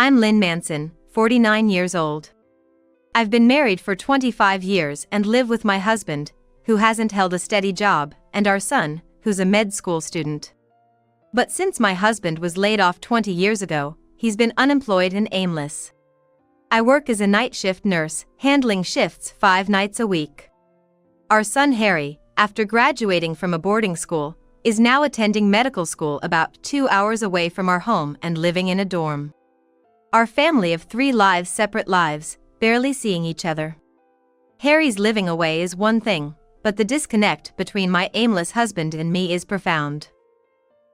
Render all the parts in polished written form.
I'm Lynn Manson, 49 years old. I've been married for 25 years and live with my husband, who hasn't held a steady job, and our son, who's a med school student. But since my husband was laid off 20 years ago, he's been unemployed and aimless. I work as a night shift nurse, handling shifts 5 nights a week. Our son Harry, after graduating from a boarding school, is now attending medical school about 2 hours away from our home and living in a dorm. Our family of 3 lives separate lives, barely seeing each other. Harry's living away is one thing, but the disconnect between my aimless husband and me is profound.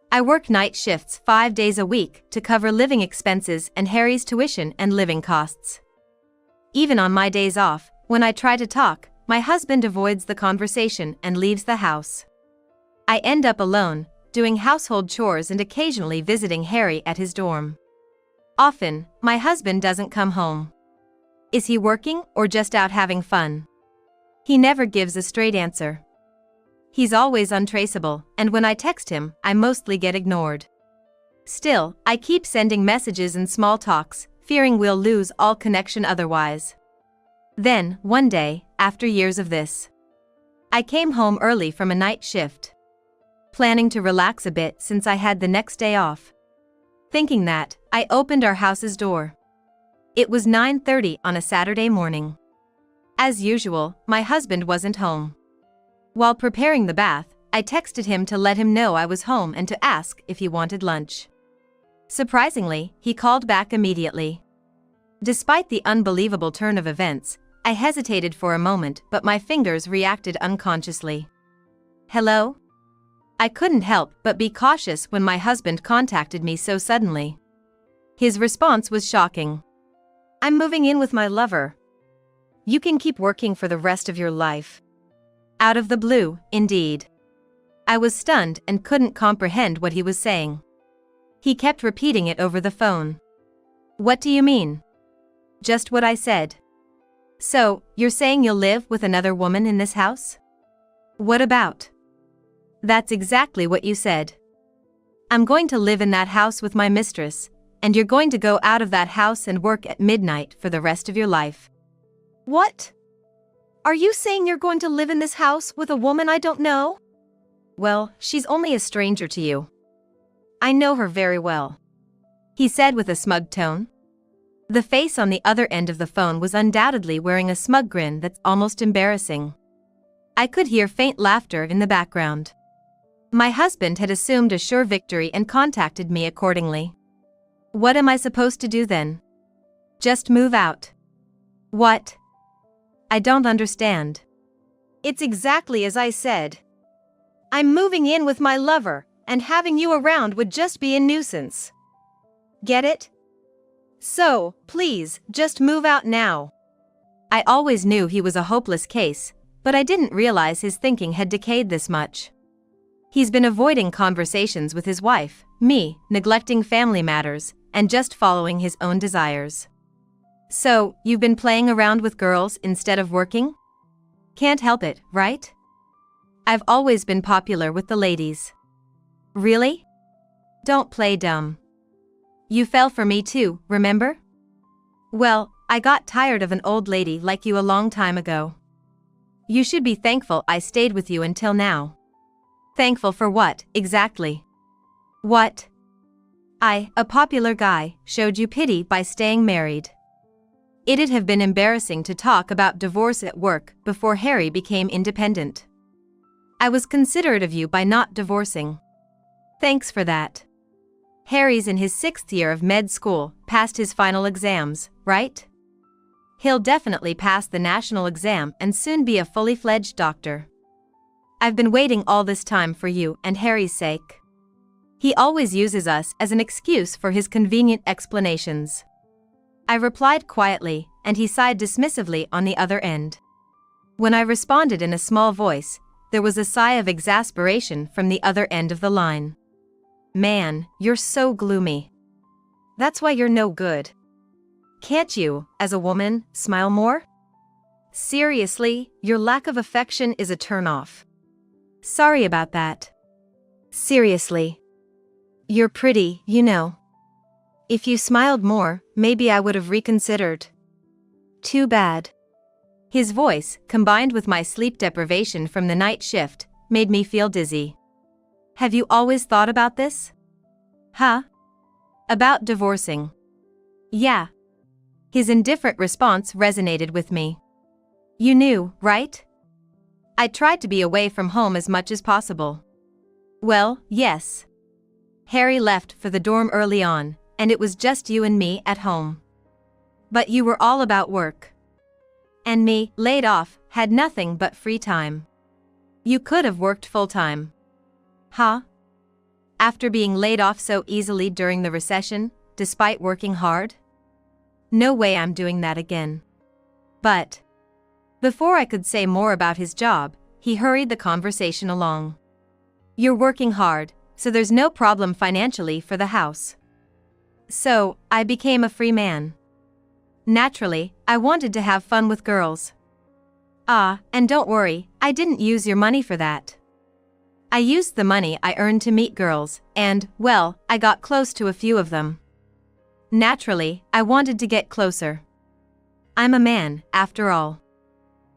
I work night shifts 5 days a week to cover living expenses and Harry's tuition and living costs. Even on my days off, when I try to talk, my husband avoids the conversation and leaves the house. I end up alone, doing household chores and occasionally visiting Harry at his dorm. Often, my husband doesn't come home. Is he working or just out having fun? He never gives a straight answer. He's always untraceable, and when I text him, I mostly get ignored. Still, I keep sending messages and small talks, fearing we'll lose all connection otherwise. Then, one day, after years of this, I came home early from a night shift, planning to relax a bit since I had the next day off. Thinking that, I opened our house's door. It was 9:30 on a Saturday morning. As usual, my husband wasn't home. While preparing the bath, I texted him to let him know I was home and to ask if he wanted lunch. Surprisingly, he called back immediately. Despite the unbelievable turn of events, I hesitated for a moment, but my fingers reacted unconsciously. Hello? I couldn't help but be cautious when my husband contacted me so suddenly. His response was shocking. I'm moving in with my lover. You can keep working for the rest of your life. Out of the blue, indeed. I was stunned and couldn't comprehend what he was saying. He kept repeating it over the phone. What do you mean? Just what I said. So, you're saying you'll live with another woman in this house? What about? That's exactly what you said. I'm going to live in that house with my mistress, and you're going to go out of that house and work at midnight for the rest of your life. What? Are you saying you're going to live in this house with a woman I don't know? Well, she's only a stranger to you. I know her very well, he said with a smug tone. The face on the other end of the phone was undoubtedly wearing a smug grin that's almost embarrassing. I could hear faint laughter in the background. My husband had assumed a sure victory and contacted me accordingly. What am I supposed to do then? Just move out? What? I don't understand. It's exactly as I said. I'm moving in with my lover, and having you around would just be a nuisance. Get it? So, please, just move out now. I always knew he was a hopeless case, but I didn't realize his thinking had decayed this much. He's been avoiding conversations with his wife, me, neglecting family matters, and just following his own desires. So, you've been playing around with girls instead of working? Can't help it, right? I've always been popular with the ladies. Really? Don't play dumb. You fell for me too, remember? Well, I got tired of an old lady like you a long time ago. You should be thankful I stayed with you until now. Thankful for what, exactly? What? I, a popular guy, showed you pity by staying married. It'd have been embarrassing to talk about divorce at work before Harry became independent. I was considerate of you by not divorcing. Thanks for that. Harry's in his 6th year of med school, passed his final exams, right? He'll definitely pass the national exam and soon be a fully fledged doctor. I've been waiting all this time for you and Harry's sake. He always uses us as an excuse for his convenient explanations. I replied quietly, and he sighed dismissively on the other end. When I responded in a small voice, there was a sigh of exasperation from the other end of the line. Man, you're so gloomy. That's why you're no good. Can't you, as a woman, smile more? Seriously, your lack of affection is a turn-off. Sorry about that. Seriously. You're pretty, you know. If you smiled more, maybe I would have reconsidered. Too bad. His voice, combined with my sleep deprivation from the night shift, made me feel dizzy. Have you always thought about this? Huh? About divorcing. Yeah. His indifferent response resonated with me. You knew, right? I tried to be away from home as much as possible. Well, yes. Harry left for the dorm early on, and it was just you and me at home. But you were all about work. And me, laid off, had nothing but free time. You could have worked full-time. Huh? After being laid off so easily during the recession, despite working hard? No way I'm doing that again. But before I could say more about his job, he hurried the conversation along. You're working hard, so there's no problem financially for the house. So, I became a free man. Naturally, I wanted to have fun with girls. And don't worry, I didn't use your money for that. I used the money I earned to meet girls, and, well, I got close to a few of them. Naturally, I wanted to get closer. I'm a man, after all.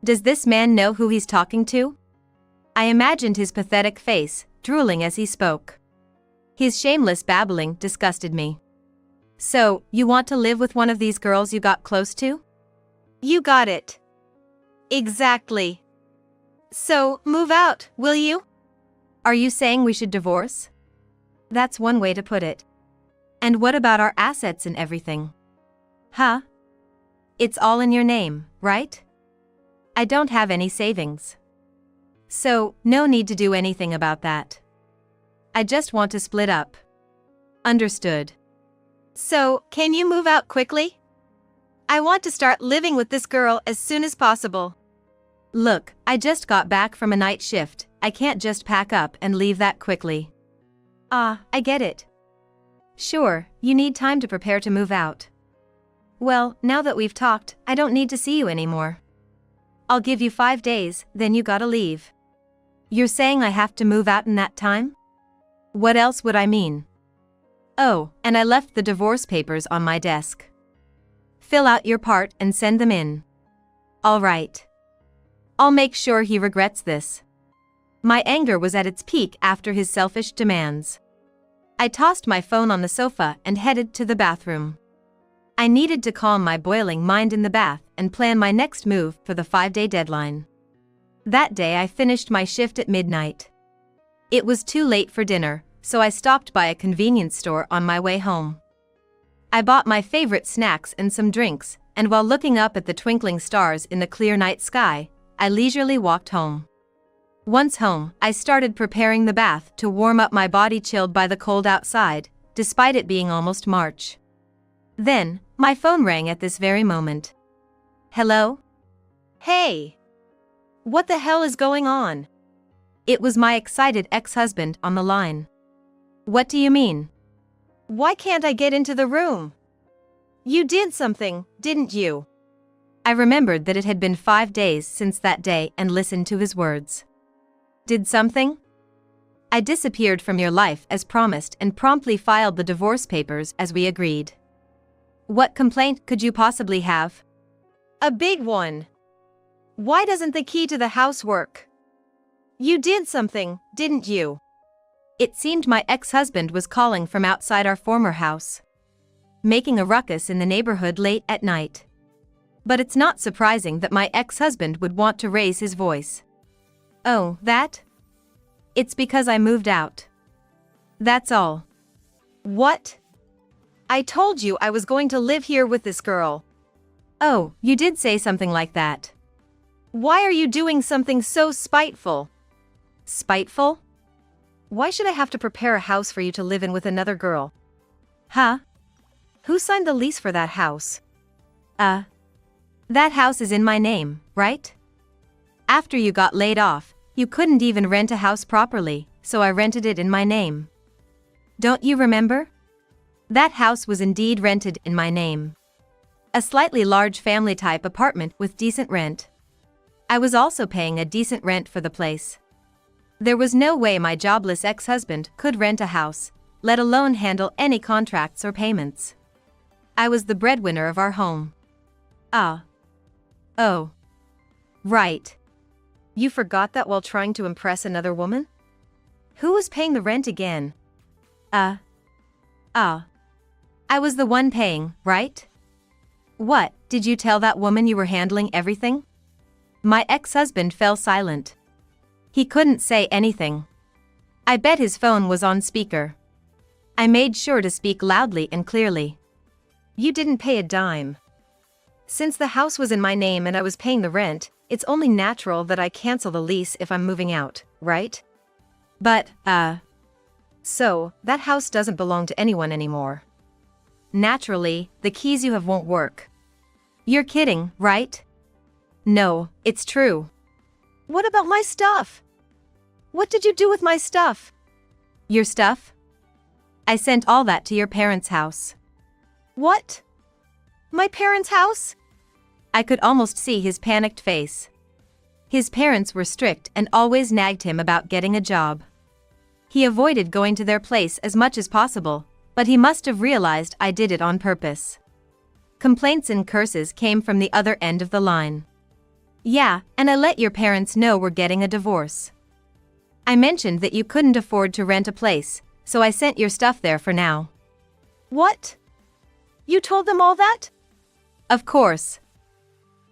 Does this man know who he's talking to? I imagined his pathetic face, drooling as he spoke. His shameless babbling disgusted me. So, you want to live with one of these girls you got close to? You got it. Exactly. So, move out, will you? Are you saying we should divorce? That's one way to put it. And what about our assets and everything? Huh? It's all in your name, right? I don't have any savings. So, no need to do anything about that. I just want to split up. Understood. So, can you move out quickly? I want to start living with this girl as soon as possible. Look, I just got back from a night shift. I can't just pack up and leave that quickly. I get it. Sure, you need time to prepare to move out. Well, now that we've talked, I don't need to see you anymore. I'll give you 5 days, then you gotta leave. You're saying I have to move out in that time? What else would I mean? Oh, and I left the divorce papers on my desk. Fill out your part and send them in. All right. I'll make sure he regrets this. My anger was at its peak after his selfish demands. I tossed my phone on the sofa and headed to the bathroom. I needed to calm my boiling mind in the bath and plan my next move for the 5-day deadline. That day I finished my shift at midnight. It was too late for dinner, so I stopped by a convenience store on my way home. I bought my favorite snacks and some drinks, and while looking up at the twinkling stars in the clear night sky, I leisurely walked home. Once home, I started preparing the bath to warm up my body chilled by the cold outside, despite it being almost March. Then, my phone rang at this very moment. Hello? Hey! What the hell is going on? It was my excited ex-husband on the line. What do you mean? Why can't I get into the room? You did something, didn't you? I remembered that it had been 5 days since that day and listened to his words. Did something? I disappeared from your life as promised and promptly filed the divorce papers as we agreed. What complaint could you possibly have? A big one. Why doesn't the key to the house work? You did something, didn't you? It seemed my ex-husband was calling from outside our former house, making a ruckus in the neighborhood late at night. But it's not surprising that my ex-husband would want to raise his voice. Oh, that? It's because I moved out. That's all. What? I told you I was going to live here with this girl. Oh, you did say something like that. Why are you doing something so spiteful? Spiteful? Why should I have to prepare a house for you to live in with another girl? Huh? Who signed the lease for that house? That house is in my name, right? After you got laid off, you couldn't even rent a house properly, so I rented it in my name. Don't you remember? That house was indeed rented in my name. A slightly large family-type apartment with decent rent. I was also paying a decent rent for the place. There was no way my jobless ex-husband could rent a house, let alone handle any contracts or payments. I was the breadwinner of our home. Ah. Oh. Right. You forgot that while trying to impress another woman? Who was paying the rent again? I was the one paying, right? What, did you tell that woman you were handling everything? My ex-husband fell silent. He couldn't say anything. I bet his phone was on speaker. I made sure to speak loudly and clearly. You didn't pay a dime. Since the house was in my name and I was paying the rent, it's only natural that I cancel the lease if I'm moving out, right? But, so, that house doesn't belong to anyone anymore. Naturally, the keys you have won't work. You're kidding, right? No, it's true. What about my stuff? What did you do with my stuff? Your stuff? I sent all that to your parents' house. What? My parents' house? I could almost see his panicked face. His parents were strict and always nagged him about getting a job. He avoided going to their place as much as possible, but he must have realized I did it on purpose. Complaints and curses came from the other end of the line. Yeah, and I let your parents know we're getting a divorce. I mentioned that you couldn't afford to rent a place, so I sent your stuff there for now. What? You told them all that? Of course.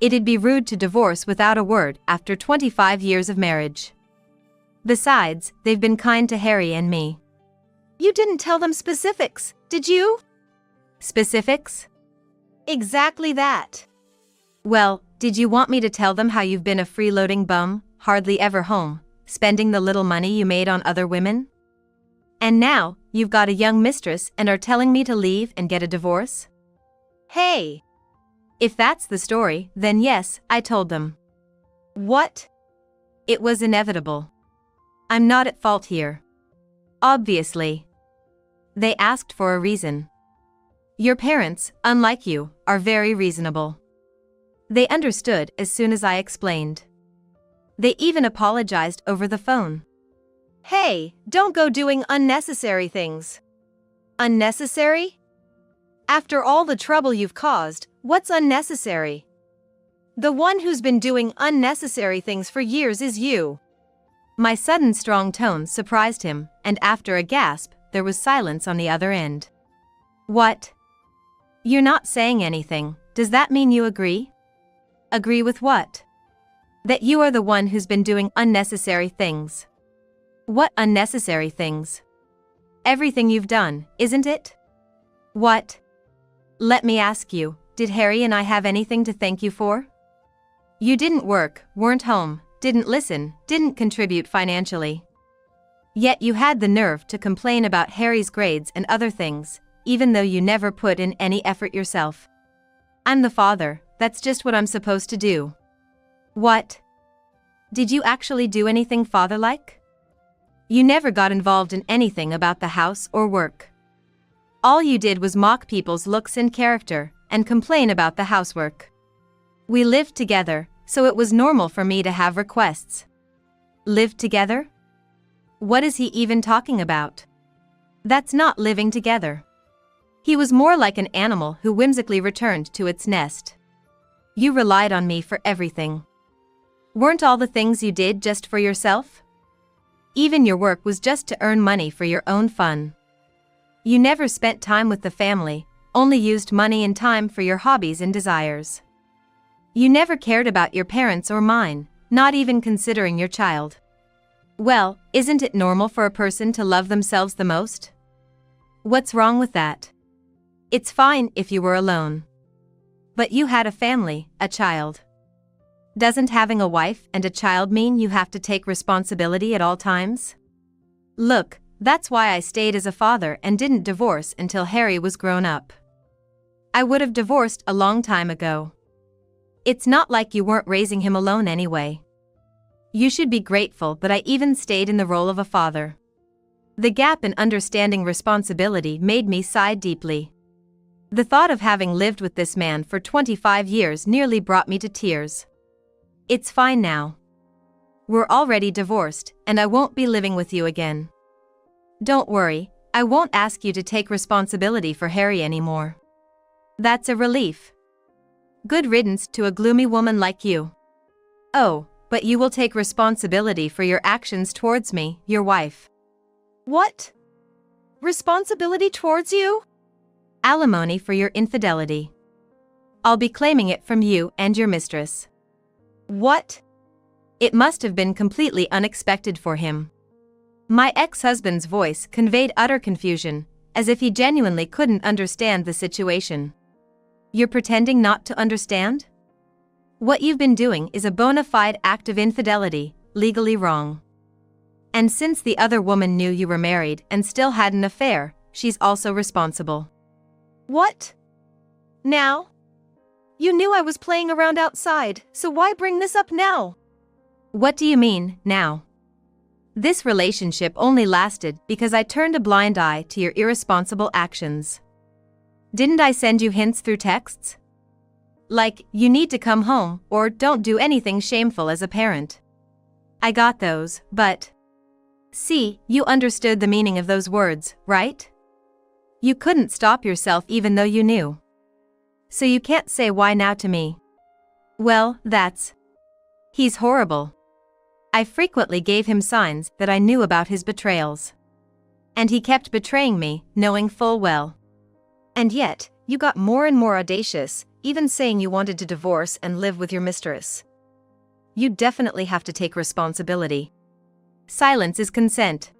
It'd be rude to divorce without a word after 25 years of marriage. Besides, they've been kind to Harry and me. You didn't tell them specifics, did you? Specifics? Exactly that. Well, did you want me to tell them how you've been a freeloading bum, hardly ever home, spending the little money you made on other women? And now, you've got a young mistress and are telling me to leave and get a divorce? Hey! If that's the story, then yes, I told them. What? It was inevitable. I'm not at fault here. Obviously. They asked for a reason. Your parents, unlike you, are very reasonable. They understood as soon as I explained. They even apologized over the phone. Hey, don't go doing unnecessary things. Unnecessary? After all the trouble you've caused, what's unnecessary? The one who's been doing unnecessary things for years is you. My sudden strong tone surprised him, and after a gasp, there was silence on the other end. What? You're not saying anything, does that mean you agree? Agree with what? That you are the one who's been doing unnecessary things. What unnecessary things? Everything you've done, isn't it? What? Let me ask you, did Harry and I have anything to thank you for? You didn't work, weren't home, didn't listen, didn't contribute financially. Yet you had the nerve to complain about Harry's grades and other things, even though you never put in any effort yourself. I'm the father, that's just what I'm supposed to do. What? Did you actually do anything father-like? You never got involved in anything about the house or work. All you did was mock people's looks and character, and complain about the housework. We lived together, so it was normal for me to have requests. Lived together? What is he even talking about? That's not living together. He was more like an animal who whimsically returned to its nest. You relied on me for everything. Weren't all the things you did just for yourself? Even your work was just to earn money for your own fun. You never spent time with the family, only used money and time for your hobbies and desires. You never cared about your parents or mine, not even considering your child. Well, isn't it normal for a person to love themselves the most? What's wrong with that? It's fine if you were alone. But you had a family, a child. Doesn't having a wife and a child mean you have to take responsibility at all times? Look, that's why I stayed as a father and didn't divorce until Harry was grown up. I would have divorced a long time ago. It's not like you weren't raising him alone anyway. You should be grateful that I even stayed in the role of a father. The gap in understanding responsibility made me sigh deeply. The thought of having lived with this man for 25 years nearly brought me to tears. It's fine now. We're already divorced, and I won't be living with you again. Don't worry, I won't ask you to take responsibility for Harry anymore. That's a relief. Good riddance to a gloomy woman like you. Oh, but you will take responsibility for your actions towards me, your wife. What? Responsibility towards you? Alimony for your infidelity. I'll be claiming it from you and your mistress. What? It must have been completely unexpected for him. My ex-husband's voice conveyed utter confusion, as if he genuinely couldn't understand the situation. You're pretending not to understand? What you've been doing is a bona fide act of infidelity, legally wrong. And since the other woman knew you were married and still had an affair, she's also responsible. What? Now? You knew I was playing around outside, so why bring this up now? What do you mean, now? This relationship only lasted because I turned a blind eye to your irresponsible actions. Didn't I send you hints through texts? Like, you need to come home, or don't do anything shameful as a parent. I got those, but... See, you understood the meaning of those words, right? You couldn't stop yourself even though you knew. So you can't say why now to me. Well, that's... He's horrible. I frequently gave him signs that I knew about his betrayals. And he kept betraying me, knowing full well. And yet, you got more and more audacious, even saying you wanted to divorce and live with your mistress. You definitely have to take responsibility. Silence is consent.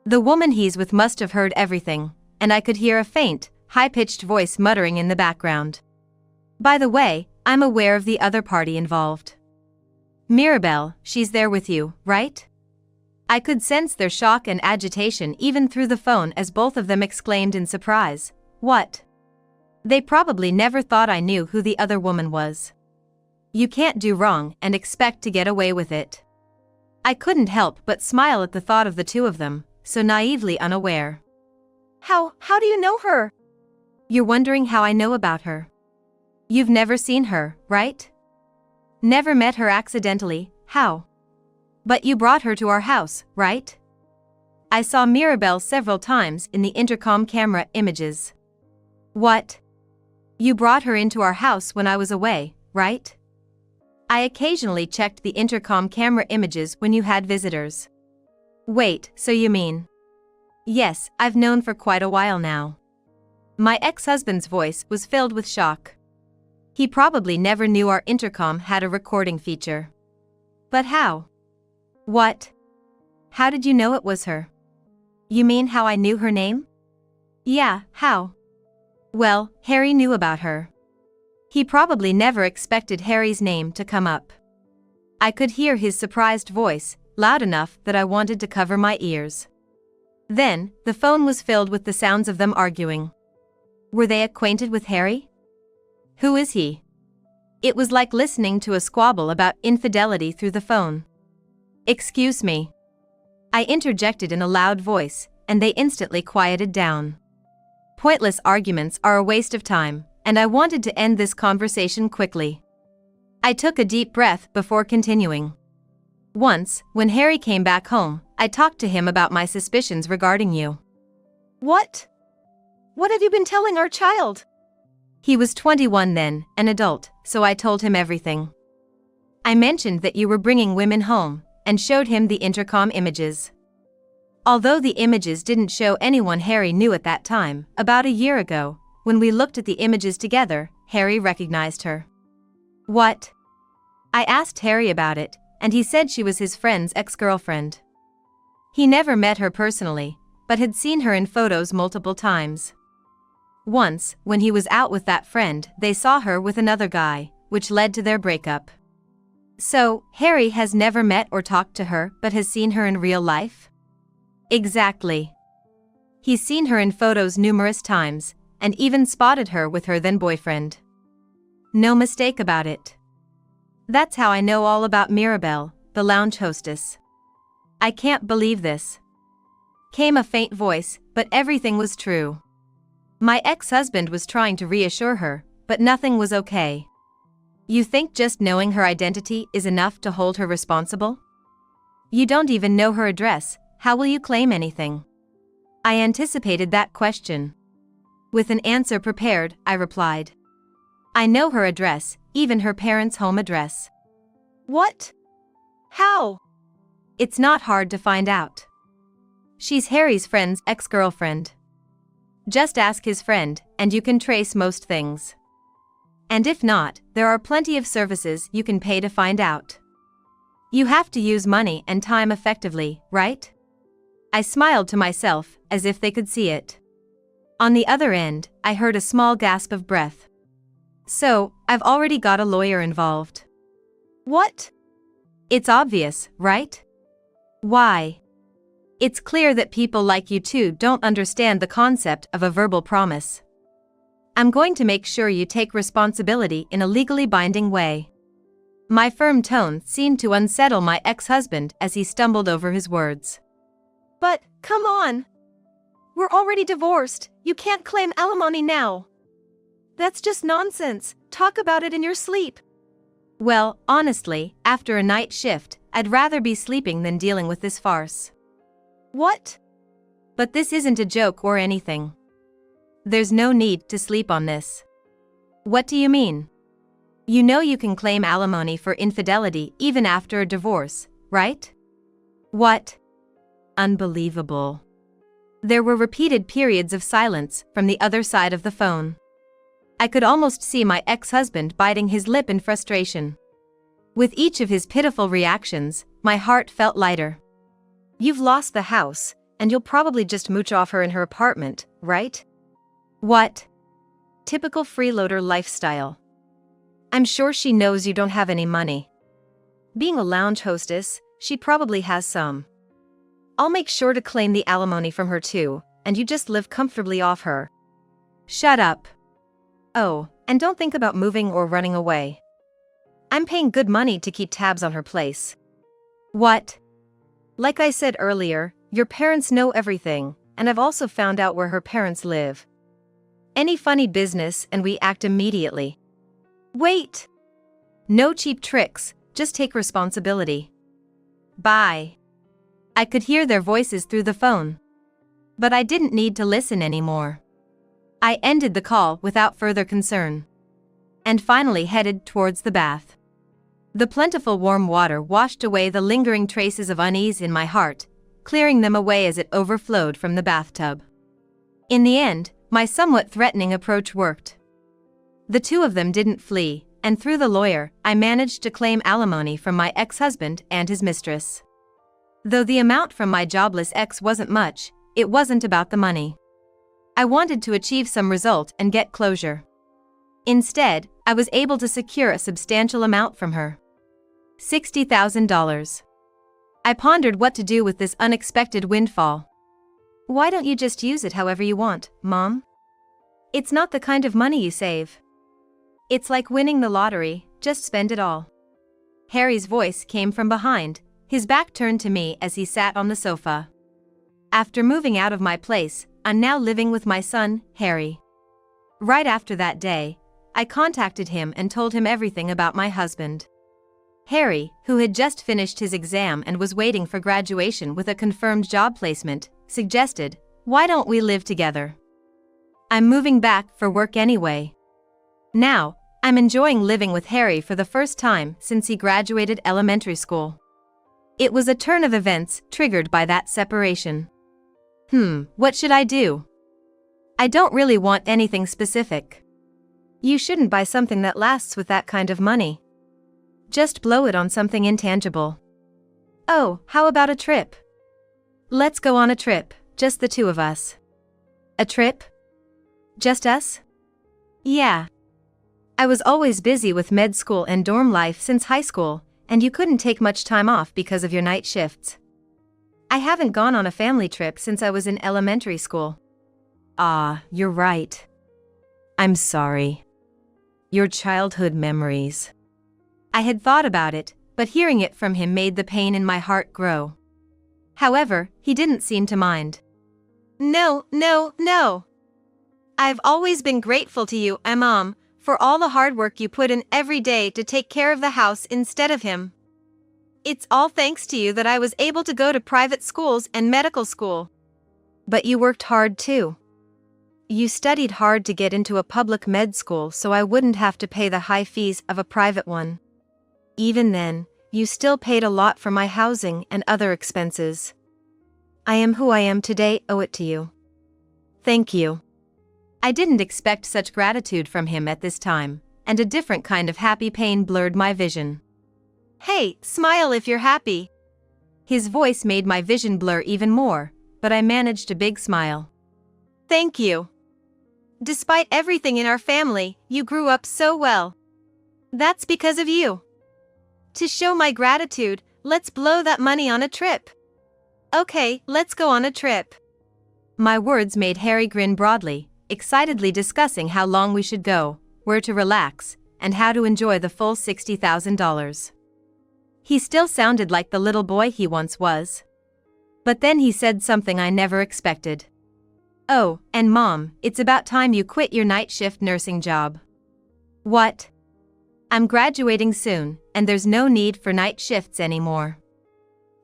The woman he's with must have heard everything, and I could hear a faint, high-pitched voice muttering in the background. By the way, I'm aware of the other party involved. Mirabelle, she's there with you, right? I could sense their shock and agitation even through the phone as both of them exclaimed in surprise, "What?" They probably never thought I knew who the other woman was. You can't do wrong and expect to get away with it. I couldn't help but smile at the thought of the two of them, so naively unaware. How do you know her? You're wondering how I know about her. You've never seen her, right? Never met her accidentally, how? But you brought her to our house, right? I saw Mirabelle several times in the intercom camera images. What? You brought her into our house when I was away, right? I occasionally checked the intercom camera images when you had visitors. Wait, so you mean? Yes, I've known for quite a while now. My ex-husband's voice was filled with shock. He probably never knew our intercom had a recording feature. But how? What? How did you know it was her? You mean how I knew her name? Yeah, how? Well, Harry knew about her. He probably never expected Harry's name to come up. I could hear his surprised voice, loud enough that I wanted to cover my ears. Then, the phone was filled with the sounds of them arguing. Were they acquainted with Harry? Who is he? It was like listening to a squabble about infidelity through the phone. Excuse me. I interjected in a loud voice, and they instantly quieted down. Pointless arguments are a waste of time, and I wanted to end this conversation quickly. I took a deep breath before continuing. Once, when Harry came back home, I talked to him about my suspicions regarding you. What? What have you been telling our child? He was 21 then, an adult, so I told him everything. I mentioned that you were bringing women home, and showed him the intercom images. Although the images didn't show anyone Harry knew at that time, about a year ago, when we looked at the images together, Harry recognized her. What? I asked Harry about it, and he said she was his friend's ex-girlfriend. He never met her personally, but had seen her in photos multiple times. Once, when he was out with that friend, they saw her with another guy, which led to their breakup. So, Harry has never met or talked to her but has seen her in real life? Exactly. He's seen her in photos numerous times, and even spotted her with her then boyfriend. No mistake about it. That's how I know all about Mirabelle, the lounge hostess. I can't believe this. Came a faint voice, but everything was true. My ex-husband was trying to reassure her, but nothing was okay. You think just knowing her identity is enough to hold her responsible? You don't even know her address, how will you claim anything? I anticipated that question. With an answer prepared, I replied. I know her address, even her parents' home address. What? How? It's not hard to find out. She's Harry's friend's ex-girlfriend. Just ask his friend, and you can trace most things. And if not, there are plenty of services you can pay to find out. You have to use money and time effectively, right? I smiled to myself, as if they could see it. On the other end, I heard a small gasp of breath. So, I've already got a lawyer involved. What? It's obvious, right? Why? It's clear that people like you two don't understand the concept of a verbal promise. I'm going to make sure you take responsibility in a legally binding way. My firm tone seemed to unsettle my ex-husband as he stumbled over his words. But, come on! We're already divorced, you can't claim alimony now. That's just nonsense, talk about it in your sleep. Well, honestly, after a night shift, I'd rather be sleeping than dealing with this farce. What? But this isn't a joke or anything. There's no need to sleep on this. What do you mean? You know you can claim alimony for infidelity even after a divorce, right? What? Unbelievable. There were repeated periods of silence from the other side of the phone. I could almost see my ex-husband biting his lip in frustration. With each of his pitiful reactions, my heart felt lighter. You've lost the house, and you'll probably just mooch off her in her apartment, right? What? Typical freeloader lifestyle. I'm sure she knows you don't have any money. Being a lounge hostess, she probably has some. I'll make sure to claim the alimony from her too, and you just live comfortably off her. Shut up. Oh, and don't think about moving or running away. I'm paying good money to keep tabs on her place. What? Like I said earlier, your parents know everything, and I've also found out where her parents live. Any funny business and we act immediately. Wait! No cheap tricks, just take responsibility. Bye. I could hear their voices through the phone. But I didn't need to listen anymore. I ended the call without further concern. And finally headed towards the bath. The plentiful warm water washed away the lingering traces of unease in my heart, clearing them away as it overflowed from the bathtub. In the end, my somewhat threatening approach worked. The two of them didn't flee, and through the lawyer, I managed to claim alimony from my ex-husband and his mistress. Though the amount from my jobless ex wasn't much, it wasn't about the money. I wanted to achieve some result and get closure. Instead, I was able to secure a substantial amount from her. $60,000. I pondered what to do with this unexpected windfall. Why don't you just use it however you want, Mom? It's not the kind of money you save. It's like winning the lottery, just spend it all. Harry's voice came from behind, his back turned to me as he sat on the sofa. After moving out of my place, I'm now living with my son, Harry. Right after that day, I contacted him and told him everything about my husband. Harry, who had just finished his exam and was waiting for graduation with a confirmed job placement, suggested, "Why don't we live together? I'm moving back for work anyway." Now, I'm enjoying living with Harry for the first time since he graduated elementary school. It was a turn of events triggered by that separation. What should I do? I don't really want anything specific. You shouldn't buy something that lasts with that kind of money. Just blow it on something intangible. Oh, how about a trip? Let's go on a trip, just the two of us. A trip? Just us? Yeah. I was always busy with med school and dorm life since high school, and you couldn't take much time off because of your night shifts. I haven't gone on a family trip since I was in elementary school. Ah, you're right. I'm sorry. Your childhood memories. I had thought about it, but hearing it from him made the pain in my heart grow. However, he didn't seem to mind. No. I've always been grateful to you, Mom, for all the hard work you put in every day to take care of the house instead of him. It's all thanks to you that I was able to go to private schools and medical school. But you worked hard too. You studied hard to get into a public med school so I wouldn't have to pay the high fees of a private one. Even then, you still paid a lot for my housing and other expenses. I am who I am today, owe it to you. Thank you. I didn't expect such gratitude from him at this time, and a different kind of happy pain blurred my vision. Hey, smile if you're happy. His voice made my vision blur even more, but I managed a big smile. Thank you. Despite everything in our family, you grew up so well. That's because of you. To show my gratitude, let's blow that money on a trip. Okay, let's go on a trip. My words made Harry grin broadly, excitedly discussing how long we should go, where to relax, and how to enjoy the full $60,000. He still sounded like the little boy he once was. But then he said something I never expected. Oh, and Mom, it's about time you quit your night shift nursing job. What? I'm graduating soon, and there's no need for night shifts anymore.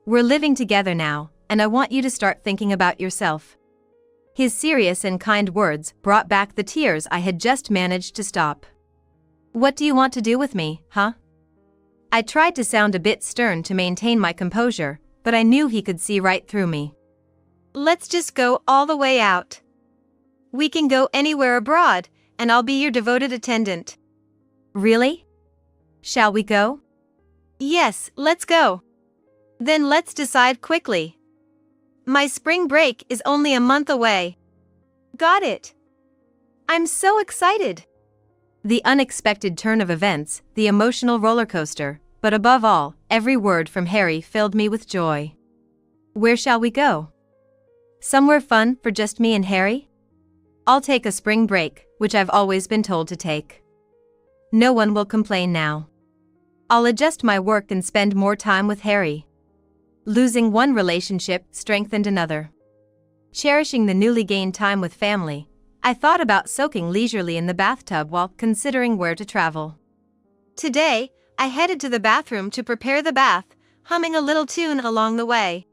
We're living together now, and I want you to start thinking about yourself. His serious and kind words brought back the tears I had just managed to stop. What do you want to do with me, huh? I tried to sound a bit stern to maintain my composure, but I knew he could see right through me. Let's just go all the way out. We can go anywhere abroad, and I'll be your devoted attendant. Really? Shall we go? Yes, let's go. Then let's decide quickly. My spring break is only a month away. Got it. I'm so excited. The unexpected turn of events, the emotional roller coaster, but above all, every word from Harry filled me with joy. Where shall we go? Somewhere fun for just me and Harry? I'll take a spring break, which I've always been told to take. No one will complain now. I'll adjust my work and spend more time with Harry. Losing one relationship strengthened another. Cherishing the newly gained time with family, I thought about soaking leisurely in the bathtub while considering where to travel. Today, I headed to the bathroom to prepare the bath, humming a little tune along the way.